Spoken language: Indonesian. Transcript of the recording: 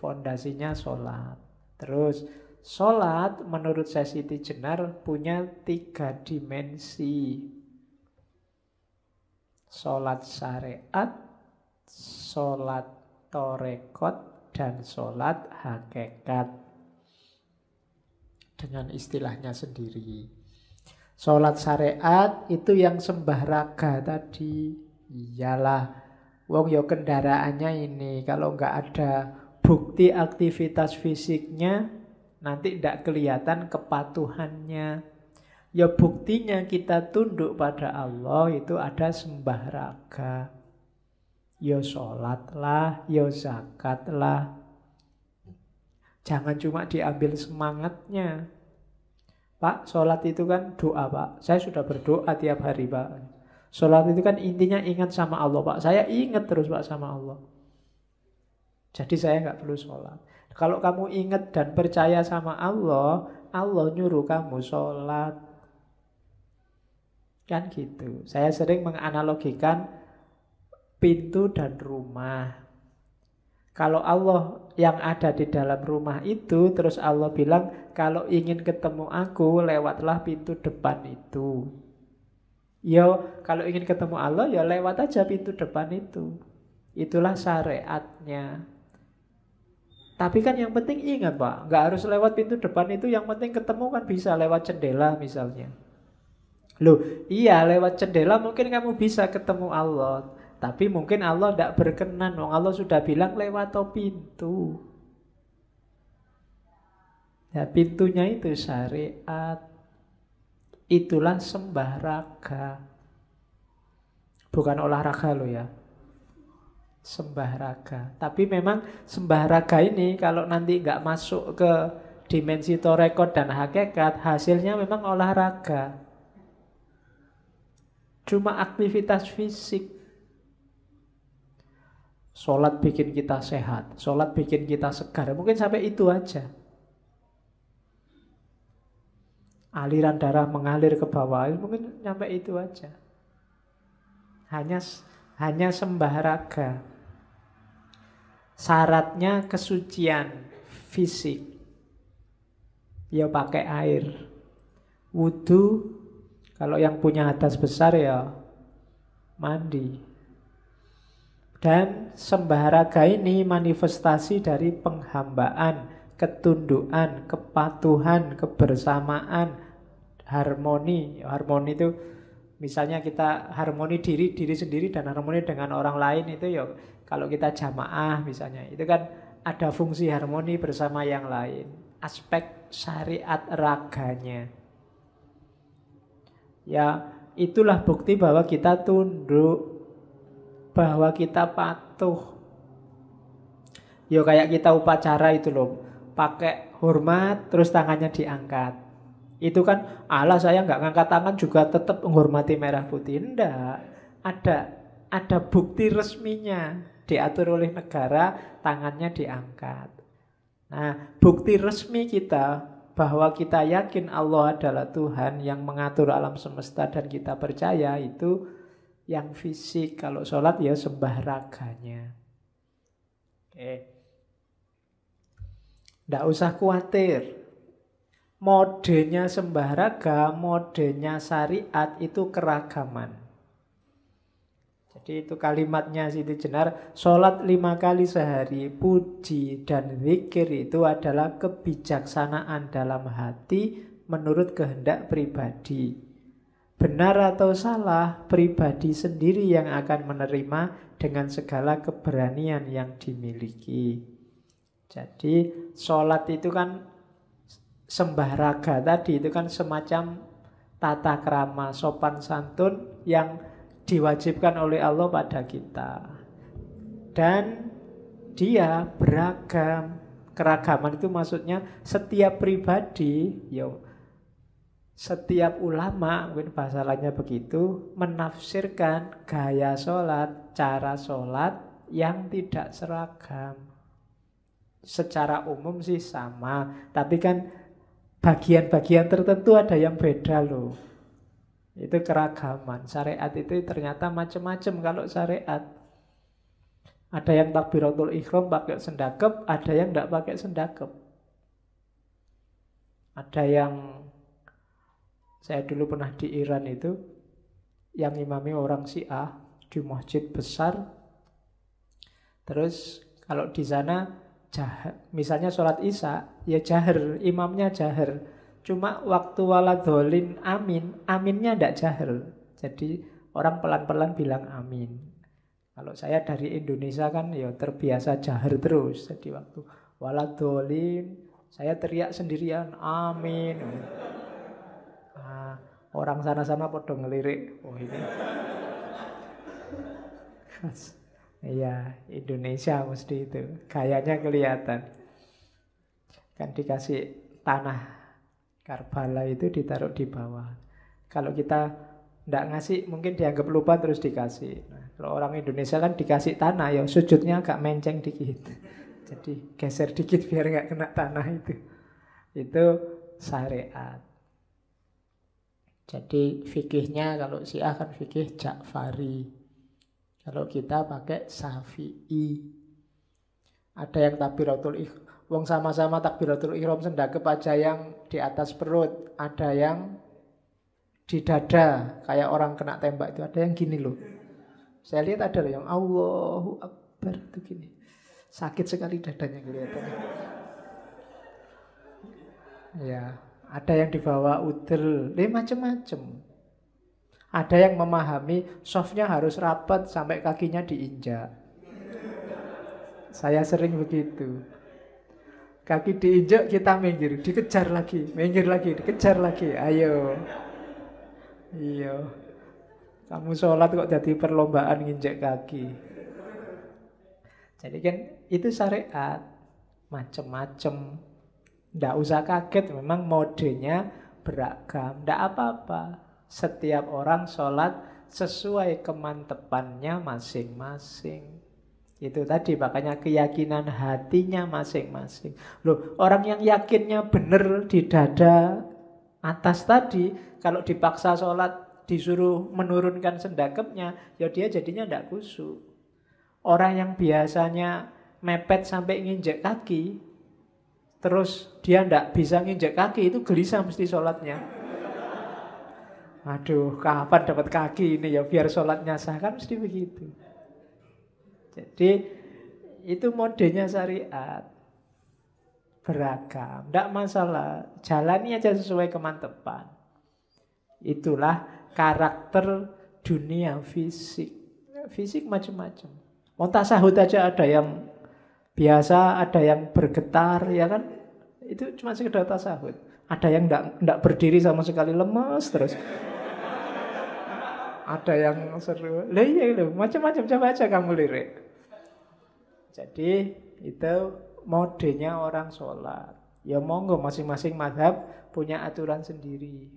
fondasinya sholat. Terus sholat menurut Siti Jenar punya 3 dimensi. Sholat syariat, sholat torekot, dan sholat hakikat. Dengan istilahnya sendiri. Sholat syariat itu yang sembah raga tadi. Iyalah, wong yo kendaraannya ini. Kalau nggak ada bukti aktivitas fisiknya, nanti tidak kelihatan kepatuhannya. Ya buktinya kita tunduk pada Allah itu ada sembah raga. Ya sholat lah, ya zakat lah. Jangan cuma diambil semangatnya. Pak, sholat itu kan doa Pak. Saya sudah berdoa tiap hari Pak. Sholat itu kan intinya ingat sama Allah Pak. Saya ingat terus Pak sama Allah. Jadi saya nggak perlu sholat. Kalau kamu ingat dan percaya sama Allah, Allah nyuruh kamu sholat. Kan gitu. Saya sering menganalogikan pintu dan rumah. Kalau Allah yang ada di dalam rumah itu, terus Allah bilang, kalau ingin ketemu aku, lewatlah pintu depan itu. Yo, kalau ingin ketemu Allah, ya lewat aja pintu depan itu. Itulah syariatnya. Tapi kan yang penting ingat Pak, nggak harus lewat pintu depan itu, yang penting ketemu kan bisa lewat jendela misalnya. Loh, iya lewat jendela mungkin kamu bisa ketemu Allah. Tapi mungkin Allah tidak berkenan. Allah sudah bilang lewat pintu. Ya, pintunya itu syariat. Itulah sembah raga. Bukan olahraga loh ya. Sembah raga. Tapi memang sembah raga ini kalau nanti nggak masuk ke dimensi torekot dan hakikat, hasilnya memang olahraga. Cuma aktivitas fisik. Sholat bikin kita sehat, sholat bikin kita segar. Mungkin sampai itu aja. Aliran darah mengalir ke bawah, mungkin sampai itu aja. Hanya sembah raga. Syaratnya kesucian fisik. Ya pakai air. Wudu, kalau yang punya hadas besar ya mandi. Dan sembah raga ini manifestasi dari penghambaan, ketundukan, kepatuhan, kebersamaan, harmoni. Harmoni itu misalnya kita harmoni diri sendiri dan harmoni dengan orang lain itu ya kalau kita jamaah misalnya. Itu kan ada fungsi harmoni bersama yang lain. Aspek syariat raganya. Ya itulah bukti bahwa kita tunduk, bahwa kita patuh. Yo kayak kita upacara itu loh, pakai hormat terus tangannya diangkat. Itu kan Allah saya nggak ngangkat tangan juga tetap menghormati merah putih. Enggak, ada bukti resminya diatur oleh negara, tangannya diangkat. Nah, bukti resmi kita bahwa kita yakin Allah adalah Tuhan yang mengatur alam semesta dan kita percaya itu yang fisik. Kalau sholat ya sembah raganya. Oke. Nggak usah khawatir. Modenya sembah raga, modenya syariat itu keragaman. Jadi itu kalimatnya Siti Jenar, sholat 5 kali sehari, puji dan zikir itu adalah kebijaksanaan dalam hati menurut kehendak pribadi. Benar atau salah, pribadi sendiri yang akan menerima dengan segala keberanian yang dimiliki. Jadi sholat itu kan sembah raga tadi, itu kan semacam tata krama, sopan santun yang diwajibkan oleh Allah pada kita. Dan dia beragam. Keragaman itu maksudnya setiap pribadi, setiap ulama, mungkin bahasa lainnya begitu, menafsirkan gaya sholat, cara sholat yang tidak seragam. Secara umum sih sama, tapi kan bagian-bagian tertentu ada yang beda loh. Itu keragaman. Syariat itu ternyata macam-macam kalau syariat. Ada yang takbiratul ihram pakai sendakep, ada yang tidak pakai sendakep. Ada yang, saya dulu pernah di Iran itu, yang imami orang Syiah di masjid besar. Terus kalau di sana misalnya sholat isya, ya jahar, imamnya jahar. Cuma waktu waladholin amin, aminnya tidak jahar. Jadi orang pelan-pelan bilang amin. Kalau saya dari Indonesia kan ya terbiasa jahar terus. Jadi waktu waladholin, saya teriak sendirian, amin. Nah, orang sana-sana pada ngelirik. Oh ini. Iya, Indonesia mesti itu. Gayanya kelihatan. Kan dikasih tanah Karbala itu ditaruh di bawah. Kalau kita tidak ngasih, mungkin dianggap lupa terus dikasih. Nah, kalau orang Indonesia kan dikasih tanah, ya sujudnya agak menceng dikit. Jadi geser dikit biar nggak kena tanah itu. Itu syariat. Jadi fikihnya kalau Syiah kan fikih Ja'fari. Kalau kita pakai Syafi'i. Ada yang takbiratul ihram. Wong sama-sama takbiratul ihram sendakep, aja yang di atas perut, ada yang di dada, kayak orang kena tembak itu, ada yang gini loh. Saya lihat ada loh yang Allahu Akbar itu gini. Sakit sekali dadanya kelihatannya. Ya, ada yang dibawa udel, macam-macam. Ada yang memahami softnya harus rapat sampai kakinya diinjak. Saya sering begitu. Kaki diinjak, kita minggir, dikejar lagi, minggir lagi, dikejar lagi. Ayo. Iya. Kamu sholat kok jadi perlombaan nginjek kaki. Jadi kan itu syariat. Macem-macem. Nggak usah kaget, memang modenya beragam. Nggak apa-apa. Setiap orang sholat sesuai kemantepannya masing-masing. Itu tadi, makanya keyakinan hatinya masing-masing. Loh, orang yang yakinnya benar di dada atas tadi, kalau dipaksa sholat disuruh menurunkan sendakepnya, ya dia jadinya tidak khusyuk. Orang yang biasanya mepet sampai nginjek kaki, terus dia tidak bisa nginjek kaki, itu gelisah mesti sholatnya. Aduh, kapan dapat kaki ini ya biar sholatnya sah, kan mesti begitu. Jadi itu modenya syariat. Beragam, tidak masalah. Jalani aja sesuai kemantepan. Itulah karakter dunia fisik. Fisik macam-macam. Tasahud aja ada yang biasa, ada yang bergetar, ya kan? Itu cuma sekedar tasahud. Ada yang tidak berdiri sama sekali, lemas terus. Ada yang seru. Lah iya loh, macam-macam, coba aja kamu lirik. Jadi itu modenya orang sholat. Ya monggo, masing-masing mazhab punya aturan sendiri.